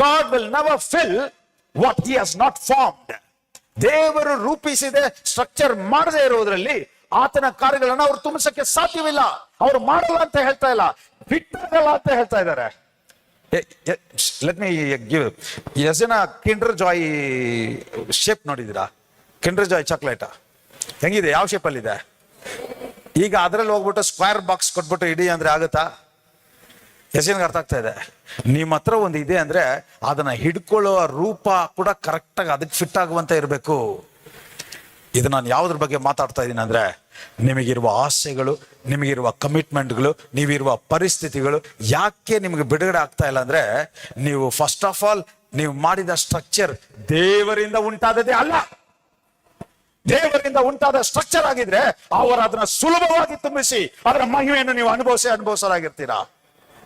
God will never fill what he has not formed. ದೇವರು ರೂಪಿಸಿದೆ structure ಮಾಡದೇ ಇರುವುದರಲ್ಲಿ ಆತನ ಕಾರ್ಯಗಳನ್ನ ಅವ್ರು ತುಂಬಿಸಕ್ಕೆ ಸಾಧ್ಯವಿಲ್ಲ. ಅವ್ರು ಮಾಡಲ್ಲ ಅಂತ ಹೇಳ್ತಾ ಇಲ್ಲ, ಫಿಟ್ ಆಗಲ್ಲ ಅಂತ ಹೇಳ್ತಾ ಇದ್ದಾರೆ. ಲೆಟ್ ಮಿ ಗಿವ್ ಎಸ್ನ ಕಿಂಡರ್ ಜಾಯ್ ಶೇಪ್ ನೋಡಿದಿರಾ? ಕಿಂಡರ್ ಜಾಯ್ ಚಾಕ್ಲೇಟ್ ಹೆಂಗಿದೆ, ಯಾವ ಶೇಪ್ ಅಲ್ಲಿ ಇದೆ? ಈಗ ಅದ್ರಲ್ಲಿ ಹೋಗ್ಬಿಟ್ಟು ಸ್ಕ್ವೇರ್ ಬಾಕ್ಸ್ ಕೊಟ್ಬಿಟ್ಟು ಇಡಿ ಅಂದ್ರೆ ಆಗುತ್ತಾ? ಎಸ್ಗೆ ಅರ್ಥ ಆಗ್ತಾ ಇದೆ? ನಿಮ್ಮ ಹತ್ರ ಒಂದು ಇದೆ ಅಂದ್ರೆ ಅದನ್ನ ಹಿಡ್ಕೊಳ್ಳುವ ರೂಪ ಕೂಡ ಕರೆಕ್ಟ್ ಆಗಿ ಅದಕ್ಕೆ ಫಿಟ್ ಆಗುವಂತ ಇರಬೇಕು. ಇದು ನಾನು ಯಾವುದ್ರ ಬಗ್ಗೆ ಮಾತಾಡ್ತಾ ಇದ್ದೀನಿ ಅಂದ್ರೆ, ನಿಮಗಿರುವ ಆಸೆಗಳು, ನಿಮಗಿರುವ ಕಮಿಟ್ಮೆಂಟ್ಗಳು, ನೀವಿರುವ ಪರಿಸ್ಥಿತಿಗಳು ಯಾಕೆ ನಿಮಗೆ ಬಿಡುಗಡೆ ಆಗ್ತಾ ಇಲ್ಲ ಅಂದ್ರೆ, ನೀವು ಫಸ್ಟ್ ಆಫ್ ಆಲ್ ನೀವು ಮಾಡಿದ ಸ್ಟ್ರಕ್ಚರ್ ದೇವರಿಂದ ಉಂಟಾದದೇ ಅಲ್ಲ. ದೇವರಿಂದ ಉಂಟಾದ ಸ್ಟ್ರಕ್ಚರ್ ಆಗಿದ್ರೆ ಅವರು ಅದನ್ನ ಸುಲಭವಾಗಿ ತುಂಬಿಸಿ ಅದರ ಮಹಿಮೆಯನ್ನು ನೀವು ಅನುಭವಿಸಲಾಗಿರ್ತೀರಾ.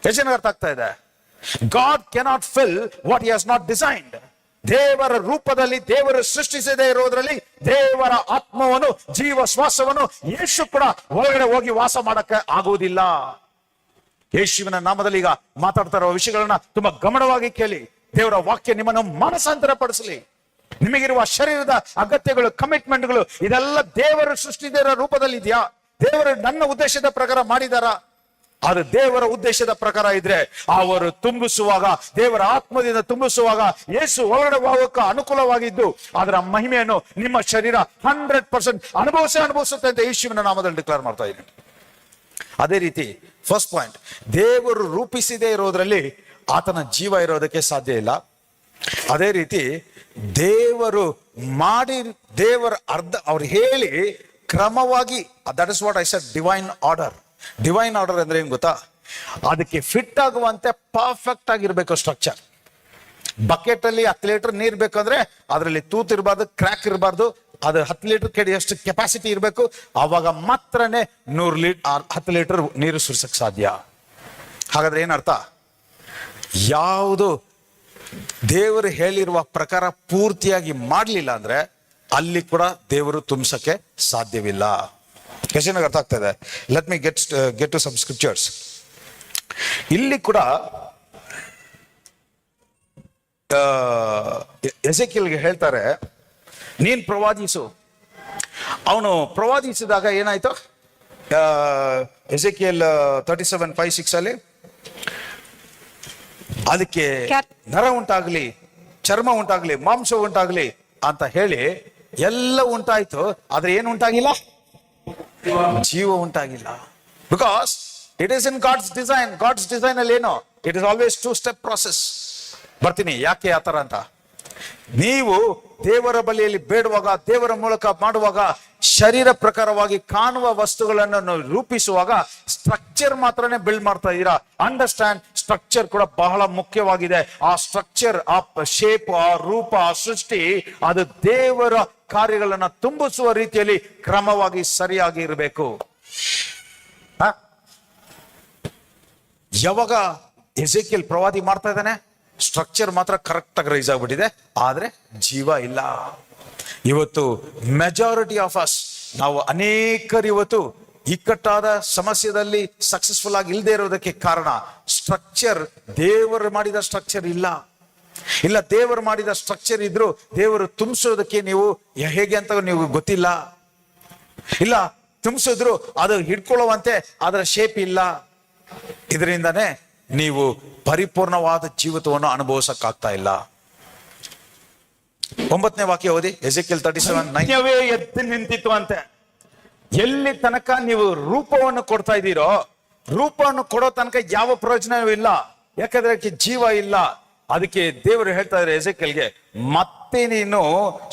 ಎಷ್ಟು ಅರ್ಥ ಆಗ್ತಾ ಇದೆ? God cannot fill what he has not designed. ದೇವರ ರೂಪದಲ್ಲಿ ದೇವರು ಸೃಷ್ಟಿಸದೇ ಇರೋದ್ರಲ್ಲಿ ದೇವರ ಆತ್ಮವನ್ನು, ಜೀವ ಶ್ವಾಸವನ್ನು ಯೇಸು ಕೂಡ ಒಳಗಡೆ ಹೋಗಿ ವಾಸ ಮಾಡಕ್ಕೆ ಆಗುವುದಿಲ್ಲ. ಯೇಸುವಿನ ನಾಮದಲ್ಲಿ ಈಗ ಮಾತಾಡ್ತಾ ಇರುವ ವಿಷಯಗಳನ್ನ ತುಂಬಾ ಗಮನವಾಗಿ ಕೇಳಿ. ದೇವರ ವಾಕ್ಯ ನಿಮ್ಮನ್ನು ಮಾನಸಾಂತರ ಪಡಿಸಲಿ. ನಿಮಗಿರುವ ಶರೀರದ ಅಗತ್ಯಗಳು, ಕಮಿಟ್ಮೆಂಟ್ಗಳು ಇದೆಲ್ಲ ದೇವರು ಸೃಷ್ಟಿಸಿದ ರೂಪದಲ್ಲಿ ಇದೆಯಾ? ದೇವರು ನನ್ನ ಉದ್ದೇಶದ ಪ್ರಕಾರ ಮಾಡಿದಾರ? ಅದು ದೇವರ ಉದ್ದೇಶದ ಪ್ರಕಾರ ಇದ್ರೆ ಅವರು ತುಂಬಿಸುವಾಗ, ದೇವರ ಆತ್ಮದಿಂದ ತುಂಬಿಸುವಾಗ ಯೇಸು ಒಳಗಡೆ ಹೋಗಕ್ಕೆ ಅನುಕೂಲವಾಗಿದ್ದು ಅದರ ಮಹಿಮೆಯನ್ನು ನಿಮ್ಮ ಶರೀರ 100% ಅನುಭವಿಸುತ್ತೆ ಅಂತ ಯೇಸುವಿನ ನಾಮದಲ್ಲಿ ಡಿಕ್ಲೇರ್ ಮಾಡ್ತಾ ಇದ್ದೀನಿ. ಅದೇ ರೀತಿ ಫಸ್ಟ್ ಪಾಯಿಂಟ್, ದೇವರು ರೂಪಿಸದೇ ಇರೋದ್ರಲ್ಲಿ ಆತನ ಜೀವ ಇರೋದಕ್ಕೆ ಸಾಧ್ಯ ಇಲ್ಲ. ಅದೇ ರೀತಿ ದೇವರು ಮಾಡಿ, ದೇವರ ಅವ್ರು ಹೇಳಿ ಕ್ರಮವಾಗಿ, that is what I said divine order. Divine order ಅಂದ್ರೆ ಏನ್ ಗೊತ್ತಾ? ಅದಕ್ಕೆ ಫಿಟ್ ಆಗುವಂತೆ ಪರ್ಫೆಕ್ಟ್ ಆಗಿರ್ಬೇಕು ಸ್ಟ್ರಕ್ಚರ್. ಬಕೆಟ್ ಅಲ್ಲಿ 10 ಲೀಟರ್ ನೀರ್ ಬೇಕಂದ್ರೆ ಅದರಲ್ಲಿ ತೂತು ಇರಬಾರ್ದು, ಕ್ರ್ಯಾಕ್ ಇರಬಾರ್ದು. ಅದು 10 ಲೀಟರ್ ಕೆಡಿಯಷ್ಟು ಕೆಪಾಸಿಟಿ ಇರಬೇಕು. ಆವಾಗ ಮಾತ್ರನೇ 10 ಲೀಟರ್ ನೀರು ಸುರಿಸಕ್ ಸಾಧ್ಯ. ಹಾಗಾದ್ರೆ ಏನರ್ಥ? ಯಾವುದು ದೇವರು ಹೇಳಿರುವ ಪ್ರಕಾರ ಪೂರ್ತಿಯಾಗಿ ಮಾಡಲಿಲ್ಲ ಅಂದ್ರೆ ಅಲ್ಲಿ ಕೂಡ ದೇವರು ತುಂಬಿಸಕ್ಕೆ ಸಾಧ್ಯವಿಲ್ಲ. ಎಷ್ಟು ಅರ್ಥ ಆಗ್ತಾ ಇದೆ? Let me get to some scriptures. ಇಲ್ಲಿ ಕೂಡ ಎಸೆಕಿಯಲ್ಗೆ ಹೇಳ್ತಾರೆ, ನೀನ್ ಪ್ರವಾದಿಸು. ಅವನು ಪ್ರವಾದಿಸಿದಾಗ ಏನಾಯ್ತು? ಎಸೆಕಿಯಲ್ 37:5-6 ಅಲ್ಲಿ ಅದಕ್ಕೆ ನರ ಉಂಟಾಗ್ಲಿ, ಚರ್ಮ ಉಂಟಾಗ್ಲಿ, ಮಾಂಸ ಉಂಟಾಗ್ಲಿ ಅಂತ ಹೇಳಿ ಎಲ್ಲ ಉಂಟಾಯ್ತು. ಆದ್ರೆ ಏನು ಉಂಟಾಗಿಲ್ಲ? ಜೀವ ಉಂಟಾಗಿಲ್ಲ. Because it is in God's design. God's design ಅಲ್ಲಿ ಏನು? It is always 2 step process. ಬರ್ತೀನಿ ಯಾಕೆ ಆತರ ಅಂತ. ನೀವು ದೇವರ ಬಳಿಯಲ್ಲಿ ಬೇಡುವಾಗ, ದೇವರ ಮೂಲಕ ಮಾಡುವಾಗ, ಶರೀರ ಪ್ರಕಾರವಾಗಿ ಕಾಣುವ ವಸ್ತುಗಳನ್ನು ರೂಪಿಸುವಾಗ ಸ್ಟ್ರಕ್ಚರ್ ಮಾತ್ರನೇ ಬಿಲ್ಡ್ ಮಾಡ್ತಾ ಇದ್ದೀರಾ. ಅಂಡರ್ಸ್ಟ್ಯಾಂಡ್, ಸ್ಟ್ರಕ್ಚರ್ ಕೂಡ ಬಹಳ ಮುಖ್ಯವಾಗಿದೆ. ಆ ಸ್ಟ್ರಕ್ಚರ್, ಆ ಶೇಪ್, ಆ ರೂಪ, ಆ ಸೃಷ್ಟಿ ಅದು ದೇವರ ಕಾರ್ಯಗಳನ್ನ ತುಂಬಿಸುವ ರೀತಿಯಲ್ಲಿ ಕ್ರಮವಾಗಿ ಸರಿಯಾಗಿ ಇರಬೇಕು. ಯಾವಾಗ ಎಸೆಕಿಯಲ್ ಪ್ರವಾದಿ ಮಾಡ್ತಾ ಇದ್ದಾನೆ, ಸ್ಟ್ರಕ್ಚರ್ ಮಾತ್ರ ಕರೆಕ್ಟ್ ಆಗಿ ರೈಸ್ ಆಗ್ಬಿಟ್ಟಿದೆ, ಆದ್ರೆ ಜೀವ ಇಲ್ಲ. ಇವತ್ತು ಮೆಜಾರಿಟಿ ಆಫ್ ಅಸ್, ನಾವು ಅನೇಕರು ಇವತ್ತು ಇಕ್ಕಟ್ಟಾದ ಸಮಸ್ಯೆದಲ್ಲಿ ಸಕ್ಸಸ್ಫುಲ್ ಆಗಿ ಇಲ್ಲದೆ ಇರೋದಕ್ಕೆ ಕಾರಣ ಸ್ಟ್ರಕ್ಚರ್, ದೇವರು ಮಾಡಿದ ಸ್ಟ್ರಕ್ಚರ್ ಇಲ್ಲ. ದೇವರು ಮಾಡಿದ ಸ್ಟ್ರಕ್ಚರ್ ಇದ್ರು ದೇವರು ತುಂಬಿಸೋದಕ್ಕೆ ನೀವು ಹೇಗೆ ಅಂತ ನೀವು ಗೊತ್ತಿಲ್ಲ. ಇಲ್ಲ ತುಂಬಿಸಿದ್ರು ಅದು ಹಿಡ್ಕೊಳ್ಳುವಂತೆ ಅದರ ಶೇಪ್ ಇಲ್ಲ. ಇದರಿಂದಾನೇ ನೀವು ಪರಿಪೂರ್ಣವಾದ ಜೀವಿತವನ್ನು ಅನುಭವಿಸಕ್ಕಾಗ್ತಾ ಇಲ್ಲ. 9ನೇ ವಾಕ್ಯ ಓದಿ, ಎಸೆಕಿಯಲ್ 37:9. ಎದ್ದು ನಿಂತಿತ್ತು ಅಂತೆ. ಎಲ್ಲಿ ತನಕ ನೀವು ರೂಪವನ್ನು ಕೊಡ್ತಾ ಇದ್ದೀರೋ, ರೂಪವನ್ನು ಕೊಡೋ ತನಕ ಯಾವ ಪ್ರಯೋಜನವೂ ಇಲ್ಲ. ಯಾಕಂದ್ರೆ ಅದಕ್ಕೆ ಜೀವ ಇಲ್ಲ. ಅದಕ್ಕೆ ದೇವರು ಹೇಳ್ತಾ ಇದ್ದಾರೆ ಎಸೆಕಿಯಲ್ಗೆ, ಮತ್ತೆ ನೀನು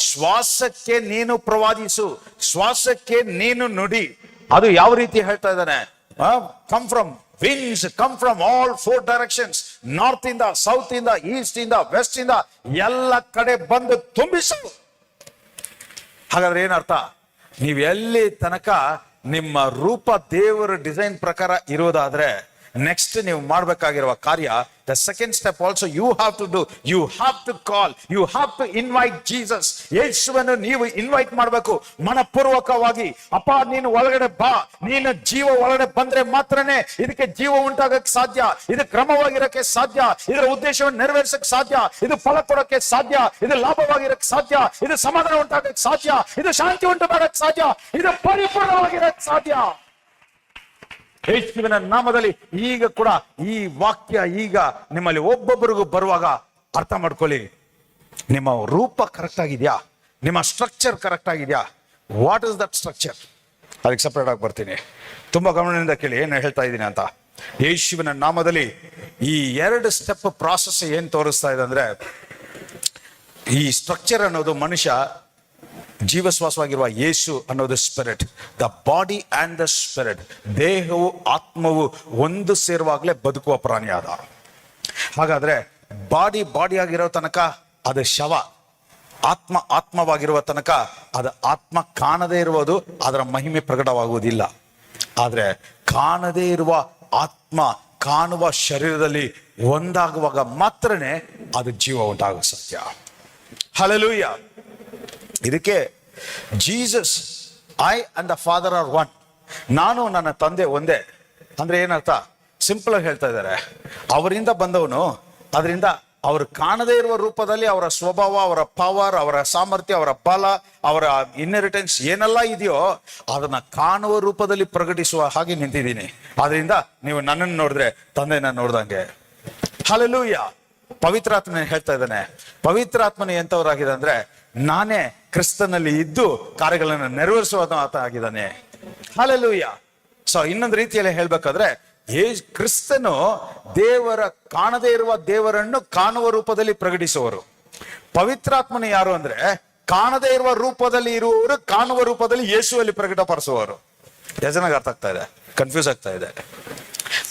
ಶ್ವಾಸಕ್ಕೆ ನೀನು ಪ್ರವಾದಿಸು, ಶ್ವಾಸಕ್ಕೆ ನೀನು ನುಡಿ. ಅದು ಯಾವ ರೀತಿ ಹೇಳ್ತಾ ಇದ್ದಾನೆ? Come from winds, come from all 4 directions, north ಇಂದ, ಸೌತ್ ಇಂದ, ಈಸ್ಟ್ ಇಂದ, ವೆಸ್ಟ್ ಇಂದ, ಎಲ್ಲ ಕಡೆ ಬಂದು ತುಂಬಿಸು. ಹಾಗಾದ್ರೆ ಏನರ್ಥ? ನೀವು ಎಲ್ಲಿ ತನಕ ನಿಮ್ಮ ರೂಪ ದೇವರ ಡಿಸೈನ್ ಪ್ರಕಾರ ಇರೋದಾದ್ರೆ ನೆಕ್ಸ್ಟ್ ನೀವು ಮಾಡಬೇಕಾಗಿರುವ ಕಾರ್ಯ, the second step also you have to do, you have to call, you have to invite Jesus. ಯೇಸುವನ್ನು ನೀವು ಇನ್ವೈಟ್ ಮಾಡಬೇಕು ಮನಪೂರ್ವಕವಾಗಿ. ಅಪ್ಪ ನೀನು ಒಳಗಡೆ ಬಾ, ನೀನು ಜೀವ ಒಳಗಡೆ ಬಂದ್ರೆ ಮಾತ್ರನೇ ಇದಕ್ಕೆ ಜೀವ ಉಂಟಾಗಕ್ಕೆ ಸಾಧ್ಯ, ಇದು ಕ್ರಮವಾಗಿರಕ್ಕೆ ಸಾಧ್ಯ, ಇದರ ಉದ್ದೇಶವನ್ನು ನೆರವೇರಿಸಕ್ಕೆ ಸಾಧ್ಯ, ಇದು ಫಲ ಕೊಡಕ್ಕೆ ಸಾಧ್ಯ, ಇದು ಲಾಭವಾಗಿರಕ್ಕೆ ಸಾಧ್ಯ, ಇದು ಸಮಾಧಾನ ಉಂಟಾಗಕ್ಕೆ ಸಾಧ್ಯ, ಇದು ಶಾಂತಿ ಉಂಟು ಮಾಡಕ್ಕೆ ಸಾಧ್ಯ, ಇದು ಪರಿಪೂರ್ಣವಾಗಿರಕ್ಕೆ ಸಾಧ್ಯ. ಯೇಸುವಿನ ನಾಮದಲ್ಲಿ ಈಗ ಕೂಡ ಈ ವಾಕ್ಯ ಈಗ ನಿಮ್ಮಲ್ಲಿ ಒಬ್ಬೊಬ್ಬರಿಗೂ ಬರುವಾಗ ಅರ್ಥ ಮಾಡ್ಕೊಳ್ಳಿ. ನಿಮ್ಮ ರೂಪ ಕರೆಕ್ಟ್ ಆಗಿದ್ಯಾ? ನಿಮ್ಮ ಸ್ಟ್ರಕ್ಚರ್ ಕರೆಕ್ಟ್ ಆಗಿದ್ಯಾ? What is that structure? ಅದಕ್ಕೆ ಸಪರೇಟ್ ಆಗಿ ಬರ್ತೀನಿ. ತುಂಬಾ ಗಮನದಿಂದ ಕೇಳಿ ಏನು ಹೇಳ್ತಾ ಇದ್ದೀನಿ ಅಂತ. ಯೇಸುವಿನ ನಾಮದಲ್ಲಿ ಈ 2 ಸ್ಟೆಪ್ ಪ್ರಾಸೆಸ್ ಏನ್ ತೋರಿಸ್ತಾ ಇದೆ ಅಂದ್ರೆ, ಈ ಸ್ಟ್ರಕ್ಚರ್ ಅನ್ನೋದು ಮನುಷ್ಯ, ಜೀವಶ್ವಾಸವಾಗಿರುವ ಯೇಸು ಅನ್ನೋದು spirit, the body and the spirit, ದೇಹವು ಆತ್ಮವು ಒಂದು ಸೇರುವಾಗಲೇ ಬದುಕುವ ಪ್ರಾಣಿ ಆದ. ಹಾಗಾದ್ರೆ ಬಾಡಿ ಆಗಿರೋ ತನಕ ಅದು ಶವ, ಆತ್ಮವಾಗಿರುವ ತನಕ ಅದು ಆತ್ಮ ಕಾಣದೇ ಇರುವುದು, ಅದರ ಮಹಿಮೆ ಪ್ರಕಟವಾಗುವುದಿಲ್ಲ. ಆದ್ರೆ ಕಾಣದೇ ಇರುವ ಆತ್ಮ ಕಾಣುವ ಶರೀರದಲ್ಲಿ ಒಂದಾಗುವಾಗ ಮಾತ್ರನೇ ಅದು ಜೀವ ಉಂಟಾಗ ಸಾಧ್ಯ. ಹಲ್ಲೆಲೂಯ. ಇದಕ್ಕೆ Jesus, I and the father are one, ನಾನು ನನ್ನ ತಂದೆ ಒಂದೇ ಅಂದ್ರೆ ಏನರ್ಥ? ಸಿಂಪಲ್ ಆಗಿ ಹೇಳ್ತಾ ಇದ್ದಾರೆ, ಅವರಿಂದ ಬಂದವನು, ಅದರಿಂದ ಅವರು ಕಾಣದೇ ಇರುವ ರೂಪದಲ್ಲಿ ಅವರ ಸ್ವಭಾವ, ಅವರ ಪವರ್, ಅವರ ಸಾಮರ್ಥ್ಯ, ಅವರ ಬಲ, ಅವರ ಇನ್ಹೆರಿಟೆನ್ಸ್ ಏನೆಲ್ಲ ಇದೆಯೋ ಅದನ್ನ ಕಾಣುವ ರೂಪದಲ್ಲಿ ಪ್ರಕಟಿಸುವ ಹಾಗೆ ನಿಂತಿದ್ದೀನಿ. ಆದ್ರಿಂದ ನೀವು ನನ್ನನ್ನು ನೋಡಿದ್ರೆ ತಂದೆನ ನೋಡ್ದಂಗೆ. ಹಲ್ಲೆಲೂಯ. ಪವಿತ್ರಾತ್ಮನ ಹೇಳ್ತಾ ಇದ್ದಾನೆ, ಪವಿತ್ರಾತ್ಮನ ಎಂತವರಾಗಿದೆ ಅಂದ್ರೆ, ನಾನೇ ಕ್ರಿಸ್ತನಲ್ಲಿ ಇದ್ದು ಕಾರ್ಯಗಳನ್ನು ನೆರವೇರಿಸುವ ಆತ ಆಗಿದ್ದಾನೆ. ಹಲ್ಲೆಲೂಯ. ಸೊ ಇನ್ನೊಂದು ರೀತಿಯಲ್ಲಿ ಹೇಳ್ಬೇಕಾದ್ರೆ, ಕ್ರಿಸ್ತನು ದೇವರ, ಕಾಣದೇ ಇರುವ ದೇವರನ್ನು ಕಾಣುವ ರೂಪದಲ್ಲಿ ಪ್ರಕಟಿಸುವರು. ಪವಿತ್ರಾತ್ಮನು ಯಾರು ಅಂದ್ರೆ, ಕಾಣದೇ ಇರುವ ರೂಪದಲ್ಲಿ ಇರುವವರು ಕಾಣುವ ರೂಪದಲ್ಲಿ ಯೇಸುವಲ್ಲಿ ಪ್ರಕಟಪಡಿಸುವವರು. ಜನಕ್ಕೆ ಅರ್ಥ ಆಗ್ತಾ ಇದೆ? ಕನ್ಫ್ಯೂಸ್ ಆಗ್ತಾ ಇದೆ.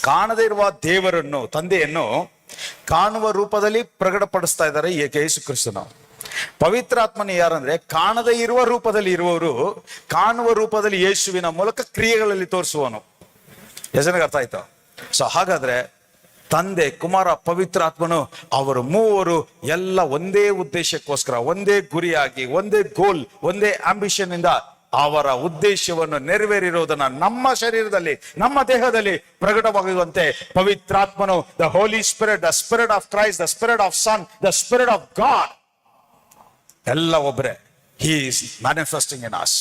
ಕಾಣದೇ ಇರುವ ದೇವರನ್ನು, ತಂದೆಯನ್ನು ಕಾಣುವ ರೂಪದಲ್ಲಿ ಪ್ರಕಟಪಡಿಸ್ತಾ ಇದ್ದಾರೆ ಯೇಸು ಕ್ರಿಸ್ತನು. ಪವಿತ್ರಾತ್ಮನ ಯಾರಂದ್ರೆ, ಕಾಣದೇ ಇರುವ ರೂಪದಲ್ಲಿ ಇರುವವರು ಕಾಣುವ ರೂಪದಲ್ಲಿ ಯೇಸುವಿನ ಮೂಲಕ ಕ್ರಿಯೆಗಳಲ್ಲಿ ತೋರಿಸುವನು. ಜನಕ್ಕೆ ಅರ್ಥ ಆಯ್ತು? ಸೊ ಹಾಗಾದ್ರೆ ತಂದೆ, ಕುಮಾರ, ಪವಿತ್ರಾತ್ಮನು ಅವರು ಮೂವರು ಎಲ್ಲ ಒಂದೇ ಉದ್ದೇಶಕ್ಕೋಸ್ಕರ, ಒಂದೇ ಗುರಿಯಾಗಿ, ಒಂದೇ ಗೋಲ್, ಒಂದೇ ಆಂಬಿಷನ್ ಇಂದ ಅವರ ಉದ್ದೇಶವನ್ನು ನೆರವೇರಿರುವುದನ್ನ ನಮ್ಮ ಶರೀರದಲ್ಲಿ, ನಮ್ಮ ದೇಹದಲ್ಲಿ ಪ್ರಕಟವಾಗುವಂತೆ ಪವಿತ್ರಾತ್ಮನು, the Holy Spirit, the Spirit of Christ, the Spirit of Son, the Spirit of God, ಎಲ್ಲ ಒಬ್ಬರೇ. He is manifesting in us.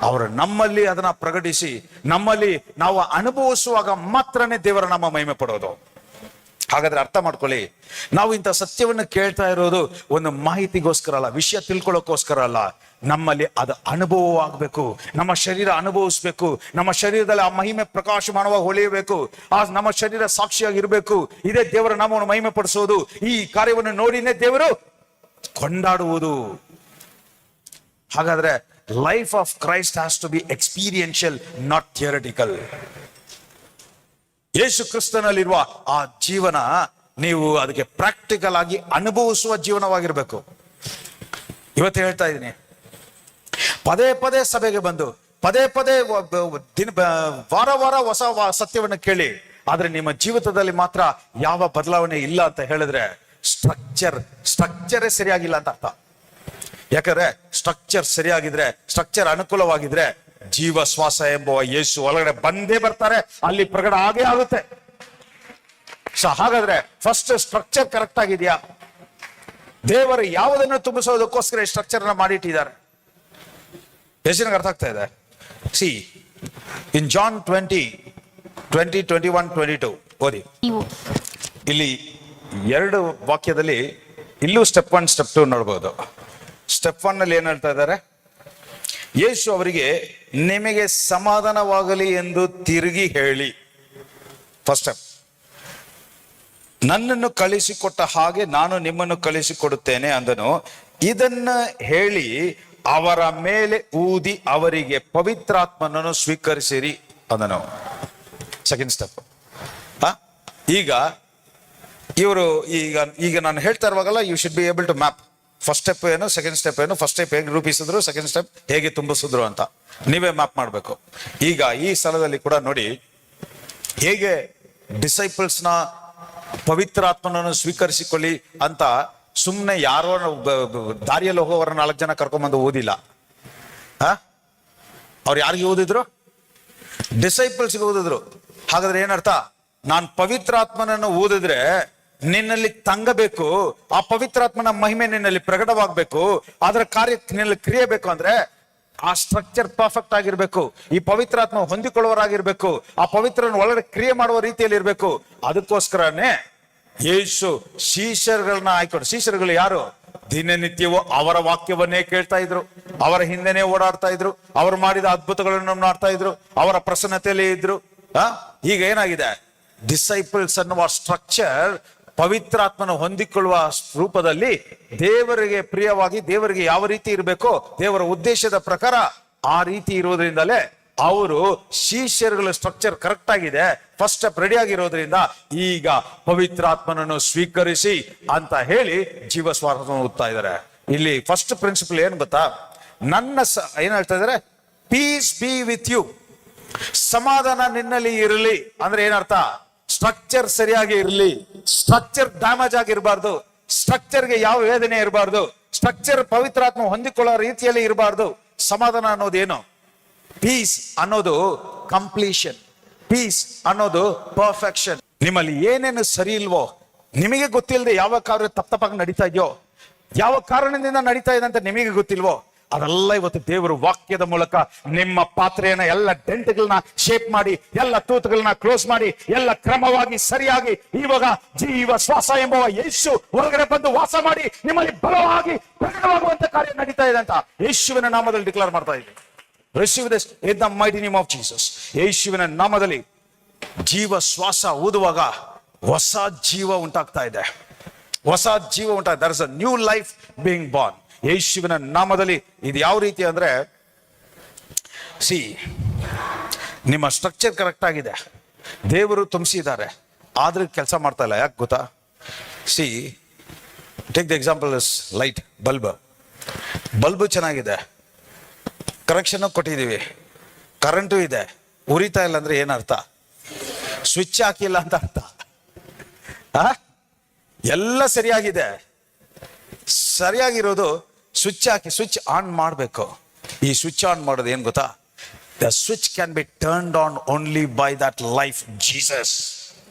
ಅವರು ನಮ್ಮಲ್ಲಿ ಅದನ್ನ ಪ್ರಕಟಿಸಿ ನಮ್ಮಲ್ಲಿ ನಾವು ಅನುಭವಿಸುವಾಗ ಮಾತ್ರನೇ ದೇವರ ನಮ್ಮ ಮಹಿಮೆ ಪಡೋದು. ಹಾಗಾದ್ರೆ ಅರ್ಥ ಮಾಡ್ಕೊಳ್ಳಿ, ನಾವು ಇಂಥ ಸತ್ಯವನ್ನು ಕೇಳ್ತಾ ಇರೋದು ಒಂದು ಮಾಹಿತಿಗೋಸ್ಕರ ಅಲ್ಲ, ವಿಷಯ ತಿಳ್ಕೊಳ್ಳೋಕೋಸ್ಕರ ಅಲ್ಲ. ನಮ್ಮಲ್ಲಿ ಅದು ಅನುಭವವಾಗಬೇಕು, ನಮ್ಮ ಶರೀರ ಅನುಭವಿಸ್ಬೇಕು, ನಮ್ಮ ಶರೀರದಲ್ಲಿ ಆ ಮಹಿಮೆ ಪ್ರಕಾಶಮಾನವಾಗಿ ಹೊಳೆಯಬೇಕು, ಆ ನಮ್ಮ ಶರೀರ ಸಾಕ್ಷಿಯಾಗಿರ್ಬೇಕು. ಇದೇ ದೇವರ ನಾಮವನ್ನು ಮಹಿಮೆ ಪಡಿಸೋದು. ಈ ಕಾರ್ಯವನ್ನು ನೋಡಿನೇ ದೇವರು ಕೊಂಡಾಡುವುದು. ಹಾಗಾದ್ರೆ life of Christ has to be experiential, not theoretical. Yesu ಕ್ರಿಸ್ತನಲ್ಲಿರುವ ಆ ಜೀವನ ನೀವು ಅದಕ್ಕೆ ಪ್ರಾಕ್ಟಿಕಲ್ ಆಗಿ ಅನುಭವಿಸುವ ಜೀವನವಾಗಿರ್ಬೇಕು. ಇವತ್ತು ಹೇಳ್ತಾ ಇದ್ದೀನಿ, ಪದೇ ಪದೇ ಸಭೆಗೆ ಬಂದು ಪದೇ ಪದೇ ವಾರ ಹೊಸ ಸತ್ಯವನ್ನು ಕೇಳಿ, ಆದ್ರೆ ನಿಮ್ಮ ಜೀವಿತದಲ್ಲಿ ಮಾತ್ರ ಯಾವ ಬದಲಾವಣೆ ಇಲ್ಲ ಅಂತ ಹೇಳಿದ್ರೆ ಸ್ಟ್ರಕ್ಚರೇ ಸರಿಯಾಗಿಲ್ಲ ಅಂತ ಅರ್ಥ. ಯಾಕಂದ್ರೆ ಸ್ಟ್ರಕ್ಚರ್ ಸರಿಯಾಗಿದ್ರೆ, ಸ್ಟ್ರಕ್ಚರ್ ಅನುಕೂಲವಾಗಿದ್ರೆ ಜೀವ ಶ್ವಾಸ ಎಂಬುವ ಯೇಸು ಒಳಗಡೆ ಬಂದೇ ಬರ್ತಾರೆ, ಅಲ್ಲಿ ಪ್ರಕಟ ಆಗೇ ಆಗುತ್ತೆ. ಸೊ ಹಾಗಾದ್ರೆ ಫಸ್ಟ್ ಸ್ಟ್ರಕ್ಚರ್ ಕರೆಕ್ಟ್ ಆಗಿದೆಯಾ? ದೇವರು ಯಾವುದನ್ನು ತುಂಬಿಸೋದಕ್ಕೋಸ್ಕರ ಸ್ಟ್ರಕ್ಚರ್ ನ ಮಾಡಿಟ್ಟಿದ್ದಾರೆ. ಎಷ್ಟು ಜನಕ್ಕೆ ಅರ್ಥ ಆಗ್ತಾ ಇದೆ? ಸಿ ಇನ್ ಜಾನ್ 20:21-22 ಓದಿ. ಇಲ್ಲಿ 2 ವಾಕ್ಯದಲ್ಲಿ ಇಲ್ಲೂ ಸ್ಟೆಪ್ 1 ಸ್ಟೆಪ್ 2 ನೋಡ್ಬೋದು. ಸ್ಟೆಪ್ 1 ನಲ್ಲಿ ಏನ್ ಹೇಳ್ತಾ ಇದ್ದಾರೆ? ಯೇಸು ಅವರಿಗೆ, ನಿಮಗೆ ಸಮಾಧಾನವಾಗಲಿ ಎಂದು ತಿರುಗಿ ಹೇಳಿ. ಫಸ್ಟ್ ಸ್ಟೆಪ್, ನನ್ನನ್ನು ಕಳಿಸಿಕೊಟ್ಟ ಹಾಗೆ ನಾನು ನಿಮ್ಮನ್ನು ಕಳಿಸಿಕೊಡುತ್ತೇನೆ ಅಂದನು. ಇದನ್ನ ಹೇಳಿ ಅವರ ಮೇಲೆ ಊದಿ ಅವರಿಗೆ ಪವಿತ್ರಾತ್ಮನನ್ನು ಸ್ವೀಕರಿಸಿರಿ ಅಂದನು. Second step. ಈಗ ಇವರು ಈಗ ನಾನು ಹೇಳ್ತಾ ಇರುವಾಗಲ್ಲ, you should be able to map. First step ಏನು, ಸೆಕೆಂಡ್ ಸ್ಟೆಪ್ ಏನು, ಫಸ್ಟ್ ಸ್ಟೆಪ್ ಹೇಗೆ ರೂಪಿಸಿದ್ರು, ಸೆಕೆಂಡ್ ಸ್ಟೆಪ್ ಹೇಗೆ ತುಂಬಿಸಿದ್ರು ಅಂತ ನೀವೇ ಮ್ಯಾಪ್ ಮಾಡಬೇಕು. ಈಗ ಈ ಸ್ಥಳದಲ್ಲಿ ಕೂಡ ನೋಡಿ, ಹೇಗೆ ಡಿಸೈಪಲ್ಸ್ನ ಪವಿತ್ರ ಆತ್ಮನನ್ನು ಸ್ವೀಕರಿಸಿಕೊಳ್ಳಿ ಅಂತ ಸುಮ್ಮನೆ ಯಾರೋ ದಾರಿಯಲ್ಲಿ ಹೋಗೋವರ 4 ಜನ ಕರ್ಕೊಂಬಂದು ಓದಿಲ್ಲ. ಅವ್ರು ಯಾರಿಗೆ ಓದಿದ್ರು? ಡಿಸೈಪಲ್ಸ್ಗೆ ಓದಿದ್ರು. ಹಾಗಾದ್ರೆ ಏನರ್ಥ? ನಾನು ಪವಿತ್ರಾತ್ಮನನ್ನು ಓದಿದ್ರೆ ನಿನ್ನಲ್ಲಿ ತಂಗಬೇಕು, ಆ ಪವಿತ್ರಾತ್ಮನ ಮಹಿಮೆ ನಿನ್ನಲ್ಲಿ ಪ್ರಕಟವಾಗಬೇಕು, ಅದರ ಕಾರ್ಯ ನಿನ್ನಲ್ಲಿ ಕ್ರಿಯೆ ಬೇಕು ಅಂದ್ರೆ ಆ ಸ್ಟ್ರಕ್ಚರ್ ಪರ್ಫೆಕ್ಟ್ ಆಗಿರ್ಬೇಕು, ಈ ಪವಿತ್ರಾತ್ಮ ಹೊಂದಿಕೊಳ್ಳುವರಾಗಿರ್ಬೇಕು, ಆ ಪವಿತ್ರನ ಒಳಗಡೆ ಕ್ರಿಯೆ ಮಾಡುವ ರೀತಿಯಲ್ಲಿ ಇರ್ಬೇಕು. ಅದಕ್ಕೋಸ್ಕರನೇ ಯೇಸು ಶಿಷ್ಯರುಗಳನ್ನ ಆಯ್ಕೊಂಡು, ಶಿಷ್ಯರುಗಳು ಯಾರು? ದಿನನಿತ್ಯವೂ ಅವರ ವಾಕ್ಯವನ್ನೇ ಕೇಳ್ತಾ ಇದ್ರು, ಅವರ ಹಿಂದೆನೆ ಓಡಾಡ್ತಾ ಇದ್ರು, ಅವರು ಮಾಡಿದ ಅದ್ಭುತಗಳನ್ನು ಮಾಡ್ತಾ ಇದ್ರು, ಅವರ ಪ್ರಸನ್ನತೆಯಲ್ಲಿ ಇದ್ರು. ಈಗ ಏನಾಗಿದೆ? ಡಿಸೈಪಲ್ಸ್ ಅನ್ನುವ ಸ್ಟ್ರಕ್ಚರ್ ಪವಿತ್ರಾತ್ಮನ ಹೊಂದಿಕೊಳ್ಳುವ ರೂಪದಲ್ಲಿ ದೇವರಿಗೆ ಪ್ರಿಯವಾಗಿ, ದೇವರಿಗೆ ಯಾವ ರೀತಿ ಇರಬೇಕೋ ದೇವರ ಉದ್ದೇಶದ ಪ್ರಕಾರ ಆ ರೀತಿ ಇರೋದ್ರಿಂದಲೇ ಅವರು ಶಿಷ್ಯರುಗಳ ಸ್ಟ್ರಕ್ಚರ್ ಕರೆಕ್ಟ್ ಆಗಿದೆ, ಫಸ್ಟ್ ಸ್ಟೆಪ್ ರೆಡಿ ಆಗಿರೋದ್ರಿಂದ ಈಗ ಪವಿತ್ರಾತ್ಮನನ್ನು ಸ್ವೀಕರಿಸಿ ಅಂತ ಹೇಳಿ ಜೀವ ಸ್ವಾಸ್ಥ್ಯ ಓದ್ತಾ ಇದ್ದಾರೆ. ಇಲ್ಲಿ ಫಸ್ಟ್ ಪ್ರಿನ್ಸಿಪಲ್ ಏನ್ ಗೊತ್ತಾ? ಏನ್ ಹೇಳ್ತಾ ಇದಾರೆ? ಪೀಸ್ ಬಿ ವಿತ್ ಯು, ಸಮಾಧಾನ ನಿನ್ನಲ್ಲಿ ಇರಲಿ. ಅಂದ್ರೆ ಏನರ್ಥ? ಸ್ಟ್ರಕ್ಚರ್ ಸರಿಯಾಗಿ ಇರಲಿ, ಸ್ಟ್ರಕ್ಚರ್ ಡ್ಯಾಮೇಜ್ ಆಗಿರಬಾರ್ದು, ಸ್ಟ್ರಕ್ಚರ್ಗೆ ಯಾವ ವೇದನೆ ಇರಬಾರ್ದು, ಸ್ಟ್ರಕ್ಚರ್ ಪವಿತ್ರಾತ್ಮ ಹೊಂದಿಕೊಳ್ಳೋ ರೀತಿಯಲ್ಲಿ ಇರಬಾರ್ದು. ಸಮಾಧಾನ ಅನ್ನೋದೇನು? ಪೀಸ್ ಅನ್ನೋದು ಕಂಪ್ಲೀಷನ್, ಪೀಸ್ ಅನ್ನೋದು ಪರ್ಫೆಕ್ಷನ್. ನಿಮ್ಮಲ್ಲಿ ಏನೇನು ಸರಿ ಇಲ್ವೋ, ನಿಮಗೆ ಗೊತ್ತಿಲ್ಲದೆ ಯಾವ ಕಾರ್ಯ ತಪ್ಪಾಗಿ ನಡೀತಾ ಇದೆಯೋ, ಯಾವ ಕಾರಣದಿಂದ ನಡೀತಾ ಇದೆ ಅಂತ ನಿಮಗೆ ಗೊತ್ತಿಲ್ವೋ, ಅದೆಲ್ಲ ಇವತ್ತು ದೇವರು ವಾಕ್ಯದ ಮೂಲಕ ನಿಮ್ಮ ಪಾತ್ರೆಯನ್ನ ಎಲ್ಲ ಡೆಂಟ್ಗಳನ್ನ ಶೇಪ್ ಮಾಡಿ, ಎಲ್ಲ ತೂತುಗಳನ್ನ ಕ್ಲೋಸ್ ಮಾಡಿ, ಎಲ್ಲ ಕ್ರಮವಾಗಿ ಸರಿಯಾಗಿ ಇವಾಗ ಜೀವ ಶ್ವಾಸ ಎಂಬುವ ಯೇಸು ಹೊರಗಡೆ ಬಂದು ವಾಸ ಮಾಡಿ ನಿಮ್ಮಲ್ಲಿ ಬಲವಾಗಿ ಪ್ರಕಟವಾಗುವಂತ ಕಾರ್ಯ ನಡೀತಾ ಇದೆ ಅಂತ ಯೇಸುವಿನ ನಾಮದಲ್ಲಿ ಡಿಕ್ಲೇರ್ ಮಾಡ್ತಾ ಇದ್ದೀವಿ. Receive this in the mighty name of Jesus. ಯೇಸುವಿನ ನಾಮದಲ್ಲಿ ಜೀವ ಶ್ವಾಸ ಊದುವಾಗ ಹೊಸ ಜೀವ ಉಂಟಾಗ್ತಾ ಇದೆ, ಹೊಸ ಜೀವ ಉಂಟಾಗ್ತಾ. there is a new life being born. ಯೇಸುವಿನ ನಾಮದಲ್ಲಿ ಇದು ಯಾವ ರೀತಿ ಅಂದ್ರೆ, ನಿಮ್ಮ ಸ್ಟ್ರಕ್ಚರ್ ಕರೆಕ್ಟ್ ಆಗಿದೆ, ದೇವರು ತುಂಬಿಸಿದ್ದಾರೆ, ಆದ್ರೆ ಕೆಲಸ ಮಾಡ್ತಾ ಇಲ್ಲ. ಯಾಕೆ ಗೊತ್ತಾ? Take the example is light bulb ಚೆನ್ನಾಗಿದೆ, ಕರೆಕ್ಷನ್ ಕೊಟ್ಟಿದ್ದೀವಿ, ಕರೆಂಟು ಇದೆ, ಉರಿತಾ ಇಲ್ಲ ಅಂದ್ರೆ ಏನರ್ಥ? ಸ್ವಿಚ್ ಹಾಕಿಲ್ಲ ಅಂತ ಅರ್ಥ. ಎಲ್ಲ ಸರಿಯಾಗಿದೆ, ಸರಿಯಾಗಿರೋದು ಸ್ವಿಚ್ ಹಾಕಿ ಸ್ವಿಚ್ ಆನ್ ಮಾಡಬೇಕು. ಈ ಸ್ವಿಚ್ ಆನ್ ಮಾಡೋದು ಏನ್ ಗೊತ್ತಾ? The switch can be turned on only by that life Jesus.